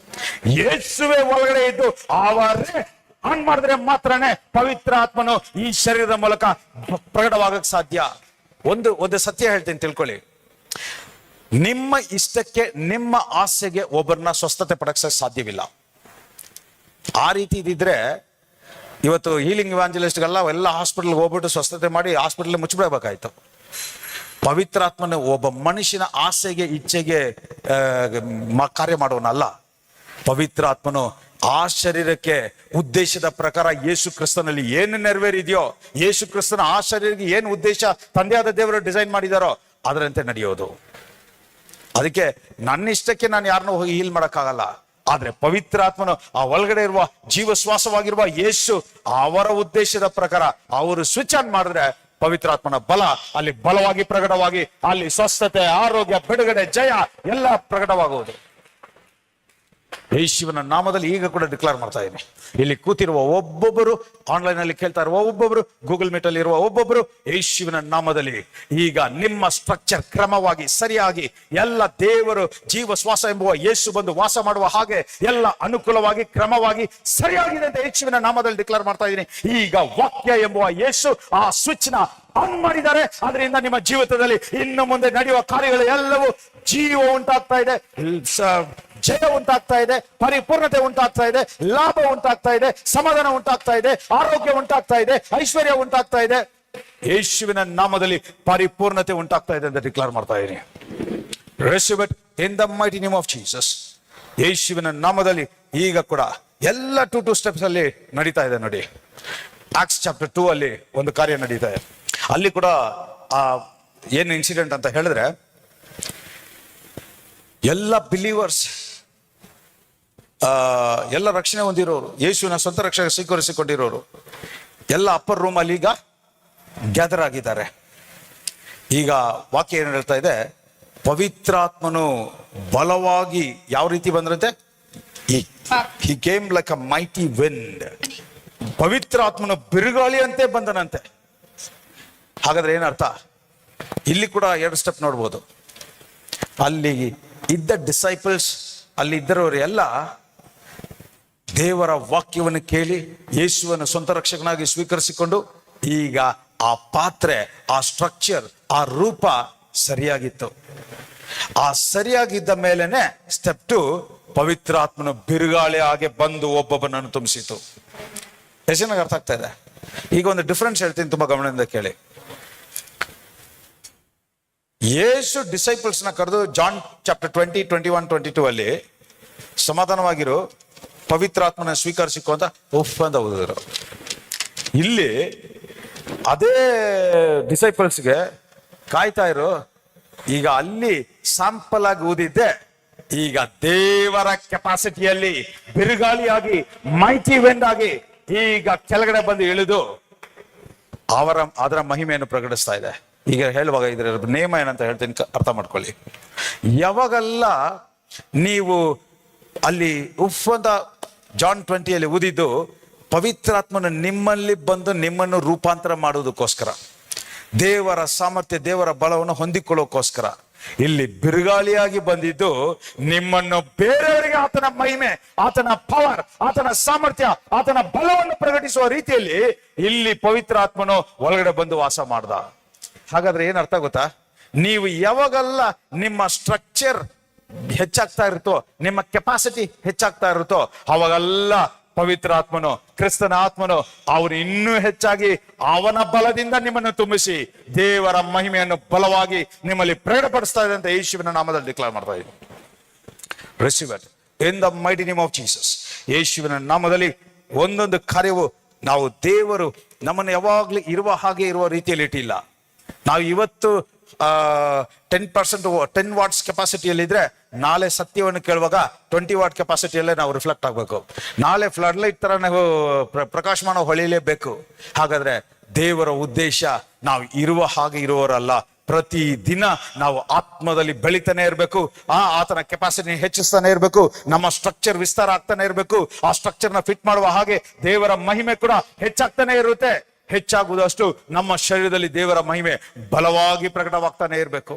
ಯೇಸುವೆ ಒಳಗಡೆ ಇದ್ದು ಅವರೇ ಆನ್ ಮಾಡಿದ್ರೆ ಮಾತ್ರನೇ ಪವಿತ್ರ ಆತ್ಮನು ಈ ಶರೀರದ ಮೂಲಕ ಪ್ರಕಟವಾಗಕ್ಕೆ ಸಾಧ್ಯ. ಒಂದು ಸತ್ಯ ಹೇಳ್ತೀನಿ, ತಿಳ್ಕೊಳ್ಳಿ. ನಿಮ್ಮ ಇಷ್ಟಕ್ಕೆ, ನಿಮ್ಮ ಆಸೆಗೆ ಒಬ್ಬರನ್ನ ಸ್ವಸ್ಥತೆ ಪಡಕ್ಕೆ ಸಾಧ್ಯವಿಲ್ಲ. ಆ ರೀತಿ ಇದ್ದಿದ್ರೆ ಇವತ್ತು ಹೀಲಿಂಗ್ ಇವಾಂಜಲಿಸ್ಟ್ಗೆಲ್ಲ ಎಲ್ಲ ಹಾಸ್ಪಿಟಲ್ಗೆ ಹೋಗ್ಬಿಟ್ಟು ಸ್ವಸ್ಥತೆ ಮಾಡಿ ಹಾಸ್ಪಿಟಲ್ ಮುಚ್ಚಿಬಿಡಬೇಕಾಯ್ತು. ಪವಿತ್ರಾತ್ಮನ ಒಬ್ಬ ಮನುಷ್ಯನ ಆಸೆಗೆ, ಇಚ್ಛೆಗೆ ಕಾರ್ಯ ಮಾಡೋನಲ್ಲ. ಪವಿತ್ರಾತ್ಮನು ಆ ಶರೀರಕ್ಕೆ ಉದ್ದೇಶದ ಪ್ರಕಾರ ಯೇಸು ಕ್ರಿಸ್ತನಲ್ಲಿ ಏನು ನೆರವೇರಿದೆಯೋ, ಯೇಸು ಕ್ರಿಸ್ತನ ಆ ಶರೀರಕ್ಕೆ ಏನು ಉದ್ದೇಶ ತಂದೆಯಾದ ದೇವರು ಡಿಸೈನ್ ಮಾಡಿದಾರೋ ಅದರಂತೆ ನಡೆಯೋದು. ಅದಕ್ಕೆ ನನ್ನ ಇಷ್ಟಕ್ಕೆ ನಾನು ಯಾರನ್ನೂ ಹೋಗಿ ಹೀಲ್ ಮಾಡಕ್ಕಾಗಲ್ಲ. ಆದ್ರೆ ಪವಿತ್ರಾತ್ಮನು ಆ ಒಳಗಡೆ ಇರುವ ಜೀವ ಶ್ವಾಸವಾಗಿರುವ ಯೇಸು ಅವರ ಉದ್ದೇಶದ ಪ್ರಕಾರ ಅವರು ಸ್ವಿಚ್ ಆನ್ ಮಾಡಿದ್ರೆ ಪವಿತ್ರಾತ್ಮನ ಬಲ ಅಲ್ಲಿ ಬಲವಾಗಿ ಪ್ರಕಟವಾಗಿ ಅಲ್ಲಿ ಸ್ವಸ್ಥತೆ, ಆರೋಗ್ಯ, ಬಿಡುಗಡೆ, ಜಯ ಎಲ್ಲ ಪ್ರಕಟವಾಗುವುದು. ಯೇಸುವಿನ ನಾಮದಲ್ಲಿ ಈಗ ಕೂಡ ಡಿಕ್ಲೇರ್ ಮಾಡ್ತಾ ಇದ್ದೀನಿ. ಇಲ್ಲಿ ಕೂತಿರುವ ಒಬ್ಬೊಬ್ಬರು, ಆನ್ಲೈನ್ ಅಲ್ಲಿ ಕೇಳ್ತಾ ಇರುವ ಒಬ್ಬೊಬ್ಬರು, ಗೂಗಲ್ ಮೀಟ್ ಅಲ್ಲಿ ಇರುವ ಒಬ್ಬೊಬ್ಬರು, ಯೇಸುವಿನ ನಾಮದಲ್ಲಿ ಈಗ ನಿಮ್ಮ ಸ್ಟ್ರಕ್ಚರ್ ಕ್ರಮವಾಗಿ ಸರಿಯಾಗಿ ಎಲ್ಲ ದೇವರು ಜೀವ ಶ್ವಾಸ ಎಂಬುವ ಯೇಸು ಬಂದು ವಾಸ ಮಾಡುವ ಹಾಗೆ ಎಲ್ಲ ಅನುಕೂಲವಾಗಿ ಕ್ರಮವಾಗಿ ಸರಿಯಾಗಿದೆ ಅಂತ ಯೇಸುವಿನ ನಾಮದಲ್ಲಿ ಡಿಕ್ಲೇರ್ ಮಾಡ್ತಾ ಇದ್ದೀನಿ. ಈಗ ವಾಕ್ಯ ಎಂಬುವ ಯೇಸು ಆ ಸ್ವಿಚ್ ನ ಆನ್ ಮಾಡಿದ್ದಾರೆ. ಅದರಿಂದ ನಿಮ್ಮ ಜೀವಿತದಲ್ಲಿ ಇನ್ನು ಮುಂದೆ ನಡೆಯುವ ಕಾರ್ಯಗಳು ಎಲ್ಲವೂ ಜೀವ ಉಂಟಾಗ್ತಾ ಇದೆ, ಜಯ ಉಂಟಾಗ್ತಾ ಇದೆ, ಪರಿಪೂರ್ಣತೆ ಉಂಟಾಗ್ತಾ ಇದೆ, ಲಾಭ ಉಂಟಾಗ್ತಾ ಇದೆ, ಸಮಾಧಾನ ಉಂಟಾಗ್ತಾ ಇದೆ, ಆರೋಗ್ಯ ಉಂಟಾಗ್ತಾ ಇದೆ, ಐಶ್ವರ್ಯ ಉಂಟಾಗ್ತಾ ಇದೆ. ಯೇಸುವಿನ ನಾಮದಲ್ಲಿ ಪರಿಪೂರ್ಣತೆ ಉಂಟಾಗ್ತಾ ಇದೆ ಅಂತ ಡಿಕ್ಲೇರ್ ಮಾಡ್ತಾ ಇದ್ದೀನಿ. Receive it in the mighty name of Jesus. ಯೇಸುವಿನ ನಾಮದಲ್ಲಿ ಈಗ ಕೂಡ ಎಲ್ಲ 2 ಸ್ಟೆಪ್ಸ್ ಅಲ್ಲಿ ನಡೀತಾ ಇದೆ ನೋಡಿ. Acts chapter 2 ಅಲ್ಲಿ ಒಂದು ಕಾರ್ಯ ನಡೀತಾ ಇದೆ. ಅಲ್ಲಿ ಕೂಡ ಏನು ಇನ್ಸಿಡೆಂಟ್ ಅಂತ ಹೇಳಿದ್ರೆ, ಎಲ್ಲ ಬಿಲೀವರ್ಸ್, ಎಲ್ಲ ರಕ್ಷಣೆ ಹೊಂದಿರೋರು, ಯೇಸುವಿನ ಸ್ವಂತ ರಕ್ಷಣೆ ಸ್ವೀಕರಿಸಿಕೊಂಡಿರೋರು ಎಲ್ಲ ಅಪ್ಪರ್ ರೂಮ್ ಅಲ್ಲಿ ಈಗ ಗ್ಯಾದರ್ ಆಗಿದ್ದಾರೆ. ಈಗ ವಾಕ್ಯ ಏನು ಹೇಳ್ತಾ ಇದೆ? ಪವಿತ್ರಾತ್ಮನು ಬಲವಾಗಿ ಯಾವ ರೀತಿ ಬಂದ್ರಂತೆ? He came like a mighty wind. ಪವಿತ್ರ ಆತ್ಮನ ಬಿರುಗಾಳಿ ಅಂತೆ ಬಂದನಂತೆ. ಹಾಗಾದ್ರೆ ಏನರ್ಥ? ಇಲ್ಲಿ ಕೂಡ ಎರಡು ಸ್ಟೆಪ್ ನೋಡ್ಬೋದು. ಅಲ್ಲಿ ಇದ್ದ ಡಿಸೈಪಲ್ಸ್, ಅಲ್ಲಿ ಇದ್ದರವರು ಎಲ್ಲ ದೇವರ ವಾಕ್ಯವನ್ನು ಕೇಳಿ ಯೇಸುವನ್ನು ಸ್ವಂತ ರಕ್ಷಕನಾಗಿ ಸ್ವೀಕರಿಸಿಕೊಂಡು, ಈಗ ಆ ಪಾತ್ರೆ, ಆ ಸ್ಟ್ರಕ್ಚರ್, ಆ ರೂಪ ಸರಿಯಾಗಿತ್ತು. ಆ ಸರಿಯಾಗಿದ್ದ ಮೇಲೆನೆ ಸ್ಟೆಪ್ 2, ಪವಿತ್ರ ಆತ್ಮನ ಬಿರುಗಾಳಿ ಹಾಗೆ ಬಂದು ಒಬ್ಬೊಬ್ಬನನ್ನು ತುಂಬಿಸಿತು. ಎಷ್ಟು ಚೆನ್ನಾಗಿ ಅರ್ಥ ಆಗ್ತಾ ಇದೆ? ಈಗ ಒಂದು ಡಿಫರೆನ್ಸ್ ಹೇಳ್ತೀನಿ, ತುಂಬಾ ಗಮನದಿಂದ ಕೇಳಿ. ಯೇಸು ಡಿಸೈಪಲ್ಸ್ ನ ಕರೆದು ಜಾನ್ ಚಾಪ್ಟರ್ 20, 21, 22 ಅಲ್ಲಿ ಸಮಾಧಾನವಾಗಿರು, ಪವಿತ್ರ ಆತ್ಮನ ಸ್ವೀಕರಿಸಿಕೊ ಅಂತ ಉಫ್ ಅಂತ ಓದಿದ್ರು. ಇಲ್ಲಿ ಅದೇ ಡಿಸೈಪಲ್ಸ್ಗೆ ಕಾಯ್ತಾ ಇರು, ಈಗ ಅಲ್ಲಿ ಸ್ಯಾಂಪಲ್ ಆಗಿ ಊದಿದ್ದೆ, ಈಗ ದೇವರ ಕೆಪಾಸಿಟಿಯಲ್ಲಿ ಬಿರುಗಾಳಿಯಾಗಿ, ಮೈಟಿ ವೆಂಡ್ ಆಗಿ ಈಗ ಕೆಳಗಡೆ ಬಂದು ಇಳಿದು ಅದರ ಮಹಿಮೆಯನ್ನು ಪ್ರಕಟಿಸ್ತಾ ಇದೆ. ಈಗ ಹೇಳುವಾಗ ಇದರ ನೇಮ ಏನಂತ ಹೇಳ್ತೀನಿ, ಅರ್ಥ ಮಾಡ್ಕೊಳ್ಳಿ. ಯಾವಾಗೆಲ್ಲ ನೀವು ಅಲ್ಲಿ ಉಫ್ ಅಂತ ಜಾನ್ 20 ಊದಿದ್ದು, ಪವಿತ್ರಾತ್ಮನ ನಿಮ್ಮಲ್ಲಿ ಬಂದು ನಿಮ್ಮನ್ನು ರೂಪಾಂತರ ಮಾಡುವುದಕ್ಕೋಸ್ಕರ, ದೇವರ ಸಾಮರ್ಥ್ಯ, ದೇವರ ಬಲವನ್ನು ಹೊಂದಿಕೊಳ್ಳೋಕೋಸ್ಕರ. ಇಲ್ಲಿ ಬಿರುಗಾಳಿಯಾಗಿ ಬಂದಿದ್ದು ನಿಮ್ಮನ್ನು ಬೇರೆಯವರಿಗೆ ಆತನ ಮಹಿಮೆ, ಆತನ ಪವರ್, ಆತನ ಸಾಮರ್ಥ್ಯ, ಆತನ ಬಲವನ್ನು ಪ್ರಕಟಿಸುವ ರೀತಿಯಲ್ಲಿ ಇಲ್ಲಿ ಪವಿತ್ರ ಆತ್ಮನು ಒಳಗಡೆ ಬಂದು ವಾಸ ಮಾಡ್ದ. ಹಾಗಾದ್ರೆ ಏನ್ ಅರ್ಥ ಗೊತ್ತಾ? ನೀವು ಯಾವಾಗೆಲ್ಲ ನಿಮ್ಮ ಸ್ಟ್ರಕ್ಚರ್ ಹೆಚ್ಚಾಗ್ತಾ ಇರುತ್ತೋ, ನಿಮ್ಮ ಕೆಪಾಸಿಟಿ ಹೆಚ್ಚಾಗ್ತಾ ಇರುತ್ತೋ, ಅವಾಗೆಲ್ಲ ಪವಿತ್ರ ಆತ್ಮನು, ಕ್ರಿಸ್ತನ ಆತ್ಮನು ಅವನು ಇನ್ನೂ ಹೆಚ್ಚಾಗಿ ಅವನ ಬಲದಿಂದ ನಿಮ್ಮನ್ನು ತುಂಬಿಸಿ ದೇವರ ಮಹಿಮೆಯನ್ನು ಬಲವಾಗಿ ನಿಮ್ಮಲ್ಲಿ ಪ್ರಕಟಪಡಿಸ್ತಾ ಇದೆ ಅಂತ ಯೇಸುವಿನ ನಾಮದಲ್ಲಿ ಡಿಕ್ಲೇರ್ ಮಾಡ್ತಾ ಇದ್ದೀನಿ. Receive it in the mighty name of Jesus. ಯೇಸುವಿನ ನಾಮದಲ್ಲಿ ಒಂದೊಂದು ಕಾರ್ಯವು ನಾವು, ದೇವರು ನಮ್ಮನ್ನು ಯಾವಾಗ್ಲೂ ಇರುವ ಹಾಗೆ ಇರುವ ರೀತಿಯಲ್ಲಿ ಇಟ್ಟಿಲ್ಲ. ನಾವು ಇವತ್ತು 10% 10 ವಾಟ್ಸ್ ಕೆಪಾಸಿಟಿಯಲ್ಲಿ ಇದ್ರೆ, ನಾಳೆ ಸತ್ಯವನ್ನು ಕೇಳುವಾಗ 20 ವಾಟ್ ಕೆಪಾಸಿಟಿಯಲ್ಲೇ ನಾವು ರಿಫ್ಲೆಕ್ಟ್ ಆಗಬೇಕು. ನಾಳೆ ಫ್ಲಡ್ ಲೈಟ್ ತರ ನಾವು ಪ್ರಕಾಶಮಾನ ಹೊಳೆಯಲೇಬೇಕು. ಹಾಗಾದ್ರೆ ದೇವರ ಉದ್ದೇಶ ನಾವು ಇರುವ ಹಾಗೆ ಇರುವವರಲ್ಲ, ಪ್ರತಿ ದಿನ ನಾವು ಆತ್ಮದಲ್ಲಿ ಬೆಳಿತಾನೆ ಇರಬೇಕು. ಆತನ ಕೆಪಾಸಿಟಿ ಹೆಚ್ಚಿಸ್ತಾನೆ ಇರಬೇಕು. ನಮ್ಮ ಸ್ಟ್ರಕ್ಚರ್ ವಿಸ್ತಾರ ಆಗ್ತಾನೆ ಇರಬೇಕು. ಆ ಸ್ಟ್ರಕ್ಚರ್ ನ ಫಿಟ್ ಮಾಡುವ ಹಾಗೆ ದೇವರ ಮಹಿಮೆ ಕೂಡ ಹೆಚ್ಚಾಗ್ತಾನೆ ಇರುತ್ತೆ. ಹೆಚ್ಚಾಗುವುದಷ್ಟು ನಮ್ಮ ಶರೀರದಲ್ಲಿ ದೇವರ ಮಹಿಮೆ ಬಲವಾಗಿ ಪ್ರಕಟವಾಗ್ತಾನೆ ಇರಬೇಕು.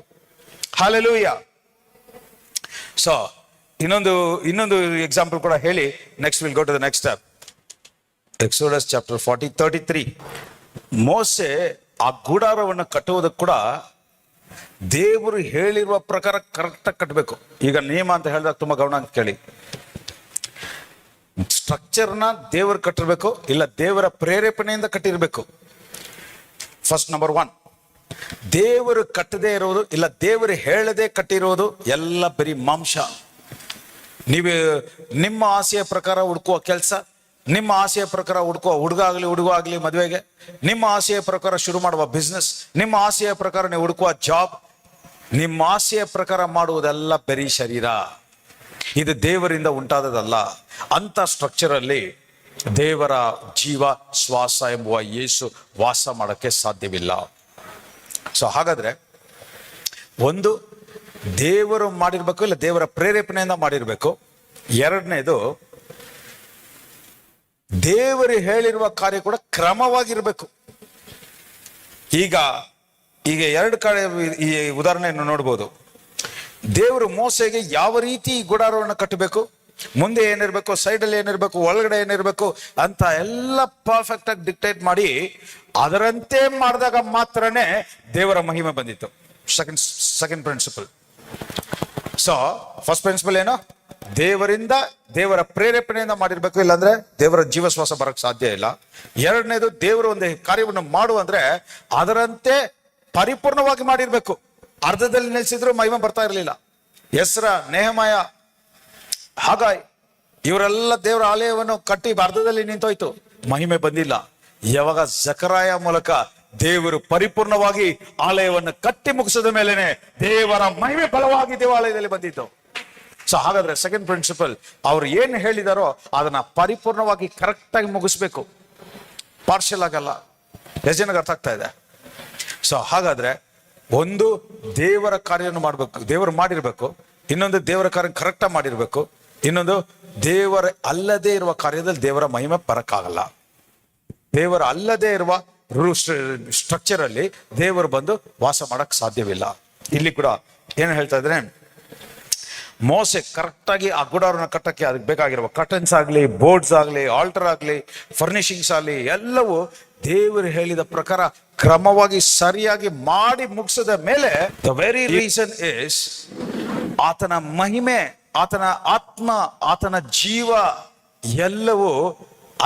ಹಲ್ಲೆಲೂಯಾ. ಸೊ ಇನ್ನೊಂದು ಎಕ್ಸಾಂಪಲ್ ಕೂಡ ಹೇಳಿ next will go to the next step. Exodus chapter 40, 33. ಮೋಸೆ ಆ ಗುಡಾರವನ್ನು ಕಟ್ಟುವುದಕ್ಕೆ ಕೂಡ ದೇವರು ಹೇಳಿರುವ ಪ್ರಕಾರ ಕರೆಕ್ಟ್ ಆಗಿ ಕಟ್ಟಬೇಕು. ಈಗ ನಿಯಮ ಅಂತ ಹೇಳಿದಾಗ ತುಂಬಾ ಗಮನ ಅಂತ ಕೇಳಿ. ಸ್ಟ್ರಕ್ಚರ್ನ ದೇವರು ಕಟ್ಟಿರ್ಬೇಕು, ಇಲ್ಲ ದೇವರ ಪ್ರೇರೇಪಣೆಯಿಂದ ಕಟ್ಟಿರ್ಬೇಕು. ಫಸ್ಟ್ ನಂಬರ್ 1, ದೇವರು ಕಟ್ಟದೇ ಇರೋದು, ಇಲ್ಲ ದೇವರು ಹೇಳದೆ ಕಟ್ಟಿರೋದು ಎಲ್ಲ ಬರೀ ಮಾಂಸ. ನೀವು ನಿಮ್ಮ ಆಸೆಯ ಪ್ರಕಾರ ಹುಡುಕುವ ಕೆಲಸ, ನಿಮ್ಮ ಆಸೆಯ ಪ್ರಕಾರ ಹುಡುಕುವ ಹುಡುಗ ಆಗಲಿ ಮದುವೆಗೆ, ನಿಮ್ಮ ಆಸೆಯ ಪ್ರಕಾರ ಶುರು ಮಾಡುವ ಬಿಸ್ನೆಸ್, ನಿಮ್ಮ ಆಸೆಯ ಪ್ರಕಾರ ನೀವು ಹುಡುಕುವ ಜಾಬ್, ನಿಮ್ಮ ಆಸೆಯ ಪ್ರಕಾರ ಮಾಡುವುದೆಲ್ಲ ಬರೀ ಶರೀರ. ಇದು ದೇವರಿಂದ ಉಂಟಾದದಲ್ಲ. ಅಂತ ಸ್ಟ್ರಕ್ಚರ್ ಅಲ್ಲಿ ದೇವರ ಜೀವ ಶ್ವಾಸ ಎಂಬುವ ಯೇಸು ವಾಸ ಮಾಡಕ್ಕೆ ಸಾಧ್ಯವಿಲ್ಲ. ಸೊ ಹಾಗಾದ್ರೆ ಒಂದು, ದೇವರು ಮಾಡಿರ್ಬೇಕು, ಇಲ್ಲ ದೇವರ ಪ್ರೇರೇಪಣೆಯಿಂದ ಮಾಡಿರ್ಬೇಕು. ಎರಡನೇದು, ದೇವರು ಹೇಳಿರುವ ಕಾರ್ಯ ಕೂಡ ಕ್ರಮವಾಗಿರ್ಬೇಕು. ಈಗ ಎರಡು ಕಡೆ ಈ ಉದಾಹರಣೆಯನ್ನು ನೋಡ್ಬೋದು. ದೇವರು ಮೋಸೆಗೆ ಯಾವ ರೀತಿ ಗುಡಾರವನ್ನು ಕಟ್ಟಬೇಕು, ಮುಂದೆ ಏನಿರ್ಬೇಕು, ಸೈಡಲ್ಲಿ ಏನಿರ್ಬೇಕು, ಒಳಗಡೆ ಏನಿರ್ಬೇಕು ಅಂತ ಎಲ್ಲ ಪರ್ಫೆಕ್ಟ್ ಆಗಿ ಡಿಕ್ಟೇಟ್ ಮಾಡಿ ಅದರಂತೆ ಮಾಡಿದಾಗ ಮಾತ್ರನೇ ದೇವರ ಮಹಿಮೆ ಬಂದಿತ್ತು. Second principle. So first principle ಏನು? ದೇವರಿಂದ, ದೇವರ ಪ್ರೇರೇಪಣೆಯಿಂದ ಮಾಡಿರ್ಬೇಕು, ಇಲ್ಲಾಂದ್ರೆ ದೇವರ ಜೀವಶ್ವಾಸ ಬರಕ್ ಸಾಧ್ಯ ಇಲ್ಲ. ಎರಡನೇದು, ದೇವರು ಒಂದು ಕಾರ್ಯವನ್ನು ಮಾಡು ಅಂದ್ರೆ ಅದರಂತೆ ಪರಿಪೂರ್ಣವಾಗಿ ಮಾಡಿರ್ಬೇಕು. ಅರ್ಧದಲ್ಲಿ ನಿಲ್ಸಿದ್ರು ಮಹಿಮೆ ಬರ್ತಾ ಇರಲಿಲ್ಲ. ಎಸ್ರ, ನೆಹಮಯ, ಹಾಗಾಯ್ ಇವರೆಲ್ಲ ದೇವರ ಆಲಯವನ್ನು ಕಟ್ಟಿ ಅರ್ಧದಲ್ಲಿ ನಿಂತೋಯ್ತು, ಮಹಿಮೆ ಬಂದಿಲ್ಲ. ಯಾವಾಗ ಜಕರಾಯ ಮೂಲಕ ದೇವರು ಪರಿಪೂರ್ಣವಾಗಿ ಆಲಯವನ್ನು ಕಟ್ಟಿ ಮುಗಿಸಿದ ಮೇಲೆನೆ ದೇವರ ಮಹಿಮೆ ಬಲವಾಗಿ ದೇವಾಲಯದಲ್ಲಿ ಬಂದಿತ್ತು. ಸೊ ಹಾಗಾದ್ರೆ ಸೆಕೆಂಡ್ ಪ್ರಿನ್ಸಿಪಲ್, ಅವ್ರು ಏನ್ ಹೇಳಿದಾರೋ ಅದನ್ನ ಪರಿಪೂರ್ಣವಾಗಿ ಕರೆಕ್ಟ್ ಆಗಿ ಮುಗಿಸ್ಬೇಕು, ಪಾರ್ಷಲ್ ಆಗಲ್ಲ. ಎಷ್ಟು ಜನಕ್ಕೆ ಅರ್ಥ ಆಗ್ತಾ ಇದೆ? ಸೊ ಹಾಗಾದ್ರೆ ಒಂದು, ದೇವರ ಕಾರ್ಯವನ್ನು ಮಾಡ್ಬೇಕು, ದೇವರು ಮಾಡಿರ್ಬೇಕು. ಇನ್ನೊಂದು, ದೇವರ ಕಾರ್ಯ ಕರೆಕ್ಟ್ ಆಗಿ ಮಾಡಿರ್ಬೇಕು. ಇನ್ನೊಂದು, ದೇವರ ಅಲ್ಲದೆ ಇರುವ ಕಾರ್ಯದಲ್ಲಿ ದೇವರ ಮಹಿಮೆ ಬರಕ್ಕಾಗಲ್ಲ. ದೇವರ ಅಲ್ಲದೆ ಇರುವ ಸ್ಟ್ರಕ್ಚರ್ ಅಲ್ಲಿ ದೇವರು ಬಂದು ವಾಸ ಮಾಡಕ್ ಸಾಧ್ಯವಿಲ್ಲ. ಇಲ್ಲಿ ಕೂಡ ಏನು ಹೇಳ್ತಾ ಇದ್ರೆ, ಮೋಸೆ ಕರೆಕ್ಟ್ ಆಗಿ ಆ ಗುಡಾರನ ಕಟ್ಟಕ್ಕೆ ಅದಕ್ಕೆ ಬೇಕಾಗಿರುವ ಕರ್ಟನ್ಸ್ ಆಗ್ಲಿ, ಬೋರ್ಡ್ಸ್ ಆಗ್ಲಿ, ಆಲ್ಟರ್ ಆಗ್ಲಿ, ಫರ್ನಿಶಿಂಗ್ಸ್ ಆಗ್ಲಿ, ಎಲ್ಲವೂ ದೇವರು ಹೇಳಿದ ಪ್ರಕಾರ ಕ್ರಮವಾಗಿ ಸರಿಯಾಗಿ ಮಾಡಿ ಮುಗಿಸಿದ ಮೇಲೆ, ದ ವೆರಿ ರೀಸನ್ ಇಸ್ ಆತನ ಮಹಿಮೆ, ಆತನ ಆತ್ಮ, ಆತನ ಜೀವ ಎಲ್ಲವೂ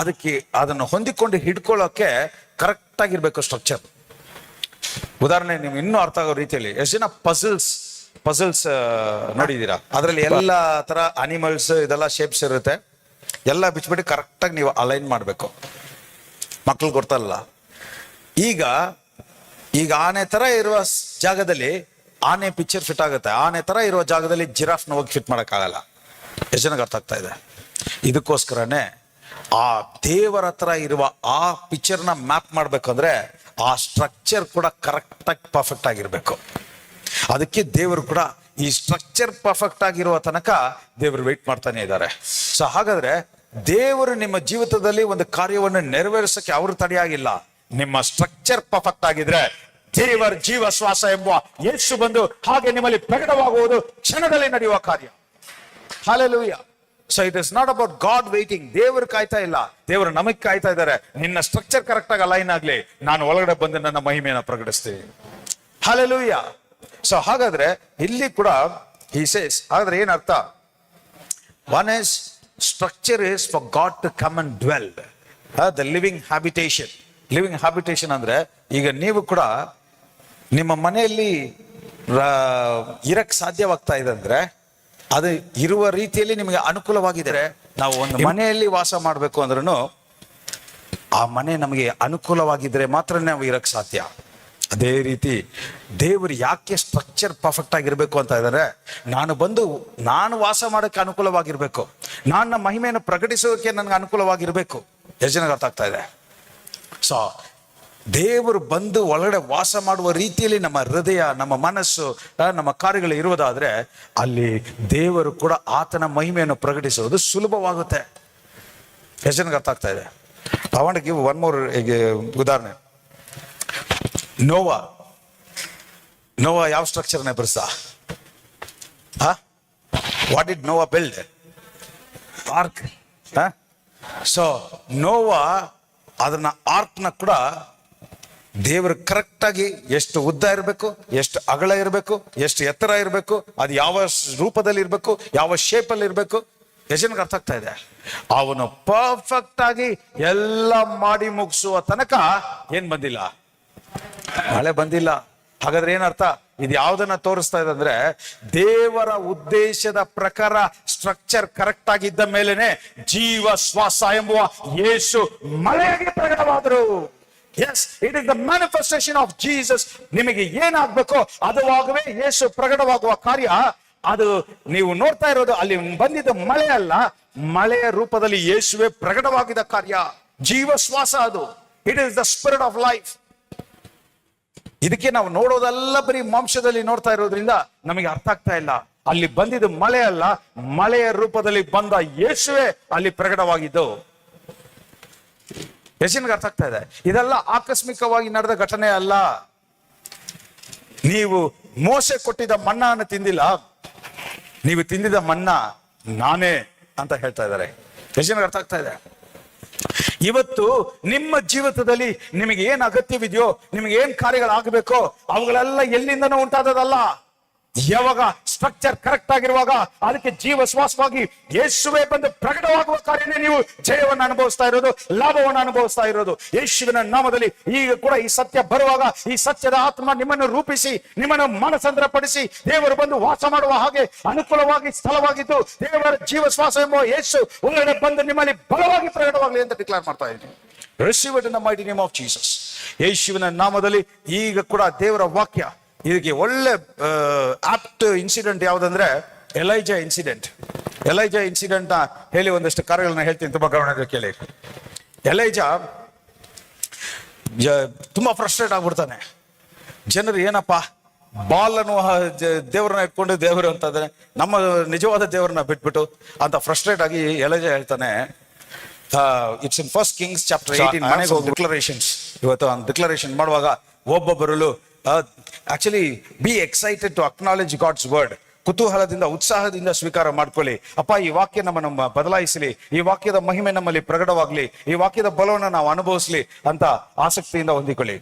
ಅದಕ್ಕೆ ಅದನ್ನು ಹೊಂದಿಕೊಂಡು ಹಿಡ್ಕೊಳ್ಳೋಕೆ ಕರೆಕ್ಟ್ ಆಗಿರ್ಬೇಕು ಸ್ಟ್ರಕ್ಚರ್. ಉದಾಹರಣೆ ನಿಮ್ಗೆ ಇನ್ನೂ ಅರ್ಥ ಆಗೋ ರೀತಿಯಲ್ಲಿ, ಎಷ್ಟು ಜನ ಪಜಲ್ಸ್ ನೋಡಿದೀರಾ? ಅದರಲ್ಲಿ ಎಲ್ಲ ತರ ಅನಿಮಲ್ಸ್ ಇದೆಲ್ಲ ಶೇಪ್ಸ್ ಇರುತ್ತೆ. ಎಲ್ಲ ಬಿಚ್ಬಿಟ್ಟು ಕರೆಕ್ಟಾಗಿ ನೀವು ಅಲೈನ್ ಮಾಡಬೇಕು. ಮಕ್ಳು ಗೊತ್ತಲ್ಲ. ಈಗ ಆನೆ ತರ ಇರುವ ಜಾಗದಲ್ಲಿ ಆನೆ ಪಿಕ್ಚರ್ ಫಿಟ್ ಆಗುತ್ತೆ, ಆನೆ ತರ ಇರುವ ಜಾಗದಲ್ಲಿ ಜಿರಾಫ್ನ ಹೋಗಿ ಫಿಟ್ ಮಾಡೋಕ್ಕಾಗಲ್ಲ. ಎಷ್ಟು ಜನಕ್ಕೆ ಅರ್ಥ ಆಗ್ತಾ ಇದೆ? ಇದಕ್ಕೋಸ್ಕರನೇ ಆ ದೇವರ ಹತ್ರ ಇರುವ ಆ ಪಿಕ್ಚರ್ನ ಮ್ಯಾಪ್ ಮಾಡ್ಬೇಕಂದ್ರೆ ಆ ಸ್ಟ್ರಕ್ಚರ್ ಕೂಡ ಕರೆಕ್ಟಾಗಿ ಪರ್ಫೆಕ್ಟ್ ಆಗಿರ್ಬೇಕು. ಅದಕ್ಕೆ ದೇವರು ಕೂಡ ಈ ಸ್ಟ್ರಕ್ಚರ್ ಪರ್ಫೆಕ್ಟ್ ಆಗಿರುವ ತನಕ ದೇವರು ವೆಯ್ಟ್ ಮಾಡ್ತಾನೆ ಇದ್ದಾರೆ. ಸೊ ಹಾಗಾದ್ರೆ ದೇವರು ನಿಮ್ಮ ಜೀವಿತದಲ್ಲಿ ಒಂದು ಕಾರ್ಯವನ್ನು ನೆರವೇರಿಸಕ್ಕೆ ಅವರು ತಡೆಯಾಗಿಲ್ಲ. ನಿಮ್ಮ ಸ್ಟ್ರಕ್ಚರ್ ಪರ್ಫೆಕ್ಟ್ ಆಗಿದ್ರೆ ದೇವರ ಜೀವ ಶ್ವಾಸ ಎಂಬುವ ಯೇಸು ಬಂದು ಹಾಗೆ ನಿಮ್ಮಲ್ಲಿ ಪ್ರಕಟವಾಗುವುದು ಕ್ಷಣದಲ್ಲಿ ನಡೆಯುವ ಕಾರ್ಯ. Hallelujah. So it is not about god waiting. ದೇವರು ಕಾಯ್ತಾ ಇಲ್ಲ, ದೇವರು ನಮಗ್ ಕಾಯ್ತಾ ಇದ್ದಾರೆ. ನಿನ್ನ ಸ್ಟ್ರಕ್ಚರ್ ಕರೆಕ್ಟ್ ಆಗಿ ಅಲೈನ್ ಆಗ್ಲಿ, ನಾನು ಒಳಗಡೆ ಬಂದು ನನ್ನ ಮಹಿಮೆಯನ್ನು ಪ್ರಕಟಿಸ್ತೀನಿ. ಹಲ್ಲೆಲೂಯಾ. ಸೊ ಹಾಗಾದ್ರೆ ಇಲ್ಲಿ ಕೂಡ he says, ಹಾಗಾದ್ರೆ ಏನ್ ಅರ್ಥ? One is structure is for God to come and dwell, the living habitation. Living habitation ಅಂದ್ರೆ, ಈಗ ನೀವು ಕೂಡ ನಿಮ್ಮ ಮನೆಯಲ್ಲಿ ಇರಕ್ ಸಾಧ್ಯವಾಗ್ತಾ ಇದೆ ಅಂದ್ರೆ ಅದು ಇರುವ ರೀತಿಯಲ್ಲಿ ನಿಮಗೆ ಅನುಕೂಲವಾಗಿದ್ರೆ, ನಾವು ಒಂದು ಮನೆಯಲ್ಲಿ ವಾಸ ಮಾಡ್ಬೇಕು ಅಂದ್ರೂ ಆ ಮನೆ ನಮಗೆ ಅನುಕೂಲವಾಗಿದ್ರೆ ಮಾತ್ರ ನಾವು ಇರಕ್ ಸಾಧ್ಯ. ಅದೇ ರೀತಿ ದೇವರು ಯಾಕೆ ಸ್ಟ್ರಕ್ಚರ್ ಪರ್ಫೆಕ್ಟ್ ಆಗಿರ್ಬೇಕು ಅಂತ ಇದ್ದಾರೆ? ನಾನು ವಾಸ ಮಾಡೋಕ್ಕೆ ಅನುಕೂಲವಾಗಿರ್ಬೇಕು, ನನ್ನ ಮಹಿಮೆಯನ್ನು ಪ್ರಕಟಿಸೋಕೆ ನನಗೆ ಅನುಕೂಲವಾಗಿರ್ಬೇಕು. ಎಷ್ಟು ಜನಕ್ಕೆ ಅರ್ಥ ಆಗ್ತಾ ಇದೆ? ಸೊ ದೇವರು ಬಂದು ಒಳಗಡೆ ವಾಸ ಮಾಡುವ ರೀತಿಯಲ್ಲಿ ನಮ್ಮ ಹೃದಯ, ನಮ್ಮ ಮನಸ್ಸು, ನಮ್ಮ ಕಾರ್ಯಗಳು ಇರುವುದಾದ್ರೆ ಅಲ್ಲಿ ದೇವರು ಕೂಡ ಆತನ ಮಹಿಮೆಯನ್ನು ಪ್ರಕಟಿಸುವುದು ಸುಲಭವಾಗುತ್ತೆ. ಎಷ್ಟು ಜನಕ್ಕೆ ಅರ್ಥ ಆಗ್ತಾ ಇದೆ? I want to give one more ಉದಾಹರಣೆ. ನೋವಾ ಯಾವ ಸ್ಟ್ರಕ್ಚರ್ನ ಎಬ್ಬಿಸ್ದ? What did Noah build? Ark. So Noah ಅದನ್ನ ಆರ್ಕ್ನ ಕೂಡ ದೇವರು ಕರೆಕ್ಟ್ ಆಗಿ ಎಷ್ಟು ಉದ್ದ ಇರಬೇಕು, ಎಷ್ಟು ಅಗಲ ಇರಬೇಕು, ಎಷ್ಟು ಎತ್ತರ ಇರಬೇಕು, ಅದು ಯಾವ ರೂಪದಲ್ಲಿ ಇರಬೇಕು, ಯಾವ ಶೇಪ್ ಅಲ್ಲಿ ಇರಬೇಕು, ಎಷ್ಟು ಜನಕ್ಕೆ ಅರ್ಥ ಆಗ್ತಾ ಇದೆ? ಅವನು ಪರ್ಫೆಕ್ಟ್ ಆಗಿ ಎಲ್ಲ ಮಾಡಿ ಮುಗಿಸುವ ತನಕ ಏನ್ ಬಂದಿಲ್ಲ? ಮಳೆ ಬಂದಿಲ್ಲ. ಹಾಗಾದ್ರೆ ಏನರ್ಥ? ಇದು ಯಾವ್ದನ್ನ ತೋರಿಸ್ತಾ ಇದೆ ಅಂದ್ರೆ, ದೇವರ ಉದ್ದೇಶದ ಪ್ರಕಾರ ಸ್ಟ್ರಕ್ಚರ್ ಕರೆಕ್ಟ್ ಆಗಿದ್ದ ಮೇಲೆನೆ ಜೀವ ಶ್ವಾಸ ಎಂಬುವ ಯೇಸು ಮಳೆಯಾಗಿ ಪ್ರಕಟವಾದರು. Yes, it is the manifestation of Jesus. ನಿಮಗೆ ಏನಾಗ್ಬೇಕೋ ಅದುವಾಗವೇ ಯೇಸು ಪ್ರಕಟವಾಗುವ ಕಾರ್ಯ. ಅದು ನೀವು ನೋಡ್ತಾ ಇರೋದು ಅಲ್ಲಿ ಬಂದಿದ್ದ ಮಳೆ ಅಲ್ಲ, ಮಳೆಯ ರೂಪದಲ್ಲಿ ಯೇಸುವೆ ಪ್ರಕಟವಾಗಿದ್ದ ಕಾರ್ಯ. ಜೀವ ಶ್ವಾಸ ಅದು. It is the Spirit of life. ಇದಕ್ಕೆ ನಾವು ನೋಡೋದೆಲ್ಲ ಬರೀ ಮಾಂಸದಲ್ಲಿ ನೋಡ್ತಾ ಇರೋದ್ರಿಂದ ನಮಗೆ ಅರ್ಥ ಆಗ್ತಾ ಇಲ್ಲ. ಅಲ್ಲಿ ಬಂದಿದ್ದು ಮಳೆ ಅಲ್ಲ, ಮಳೆಯ ರೂಪದಲ್ಲಿ ಬಂದ ಯೇಸುವೆ ಅಲ್ಲಿ ಪ್ರಕಟವಾಗಿದ್ದು. ಯೇಸುವಿಗೆ ಅರ್ಥ ಆಗ್ತಾ ಇದೆ? ಇದೆಲ್ಲ ಆಕಸ್ಮಿಕವಾಗಿ ನಡೆದ ಘಟನೆ ಅಲ್ಲ. ನೀವು ಮೋಸೆ ಕೊಟ್ಟಿದ್ದ ಮಣ್ಣನ್ನು ತಿಂದಿಲ್ಲ, ನೀವು ತಿಂದಿದ್ದ ಮನ್ನ ನಾನೇ ಅಂತ ಹೇಳ್ತಾ ಇದ್ದಾರೆ. ಯೇಸುವಿಗೆ ಅರ್ಥ ಆಗ್ತಾ ಇದೆ? ಇವತ್ತು ನಿಮ್ಮ ಜೀವಿತದಲ್ಲಿ ನಿಮಗೆ ಏನ್ ಅಗತ್ಯವಿದೆಯೋ, ನಿಮಗೆ ಏನ್ ಕಾರ್ಯಗಳಾಗಬೇಕೋ ಅವುಗಳೆಲ್ಲ ಎಲ್ಲಿಂದನೂ ಉಂಟಾದದಲ್ಲ. ಯಾವಾಗ ಸ್ಟ್ರಕ್ಚರ್ ಕರೆಕ್ಟ್ ಆಗಿರುವಾಗ ಅದಕ್ಕೆ ಜೀವ ಶ್ವಾಸವಾಗಿ ಯೇಸುವೆ ಬಂದು ಪ್ರಕಟವಾಗುವ ಕಾರ್ಯನೇ ನೀವು ಜಯವನ್ನು ಅನುಭವಿಸ್ತಾ ಇರೋದು, ಲಾಭವನ್ನು ಅನುಭವಿಸ್ತಾ ಇರೋದು. ಯೇಸುವಿನ ನಾಮದಲ್ಲಿ ಈಗ ಕೂಡ ಈ ಸತ್ಯ ಬರುವಾಗ ಈ ಸತ್ಯದ ಆತ್ಮ ನಿಮ್ಮನ್ನು ರೂಪಿಸಿ, ನಿಮ್ಮನ್ನು ಮನಸಂದ್ರಪಡಿಸಿ ದೇವರು ಬಂದು ವಾಸ ಮಾಡುವ ಹಾಗೆ ಅನುಕೂಲವಾಗಿ ಸ್ಥಳವಾಗಿದ್ದು, ದೇವರ ಜೀವ ಶ್ವಾಸ ಎಂಬ ಯೇಸು ಒಳಗಡೆ ಬಂದು ನಿಮ್ಮಲ್ಲಿ ಬಲವಾಗಿ ಪ್ರಕಟವಾಗಲಿ ಅಂತ ಡಿಕ್ಲೇರ್ ಮಾಡ್ತಾ ಇದ್ದೀನಿ. Receive it in the mighty name of Jesus. ಯೇಸುವಿನ ನಾಮದಲ್ಲಿ ಈಗ ಕೂಡ ದೇವರ ವಾಕ್ಯ ಇದಕ್ಕೆ ಒಳ್ಳೆ ಆಪ್ಟ್ ಇನ್ಸಿಡೆಂಟ್ ಯಾವ್ದಂದ್ರೆ ಎಲೈಜಾ ಇನ್ಸಿಡೆಂಟ್. ಎಲೈಜಾ ಇನ್ಸಿಡೆಂಟ್ ಹೇಳಿ ಒಂದಷ್ಟು ಕಾರ್ಯಗಳನ್ನ ಹೇಳ್ತೀನಿ, ತುಂಬಾ ಗಮನ ಕೇಳಿ. ಎಲೈಜಾ ತುಂಬಾ ಫ್ರಸ್ಟ್ರೇಟ್ ಆಗ್ಬಿಡ್ತಾನೆ. ಜನರು ಏನಪ್ಪಾ ಬಾಲನ್ನು ದೇವರನ್ನ ಇಟ್ಕೊಂಡು ದೇವರು ಅಂತಂದ್ರೆ ನಮ್ಮ ನಿಜವಾದ ದೇವರನ್ನ ಬಿಟ್ಬಿಟ್ಟು ಅಂತ ಫ್ರಸ್ಟ್ರೇಟ್ ಆಗಿ ಎಲಜಾ ಹೇಳ್ತಾನೆ. It's in First Kings chapter 18 ಮನೆಗೆ ಹೋಗಿ ಡಿಕ್ಲರೇಷನ್ಸ್. ಇವತ್ತು ಡಿಕ್ಲರೇಷನ್ ಮಾಡುವಾಗ ಒಬ್ಬೊಬ್ಬರಲ್ಲೂ actually be excited to acknowledge God's word. ಕುತೂಹಲದಿಂದ ಉತ್ಸಾಹದಿಂದ ಸ್ವೀಕಾರ ಮಾಡ್ಕೊಳ್ಳಿ. ಅಪ್ಪ, ಈ ವಾಕ್ಯ ನಮ್ಮ ಬದಲಾಯಿಸಲಿ, ಈ ವಾಕ್ಯದ ಮಹಿಮೆ ನಮ್ಮಲ್ಲಿ ಪ್ರಕಟವಾಗ್ಲಿ, ಈ ವಾಕ್ಯದ ಬಲವನ್ನು ನಾವು ಅನುಭವಿಸ್ಲಿ ಅಂತ ಆಸಕ್ತಿಯಿಂದ ಹೊಂದಿಕೊಳ್ಳಿ.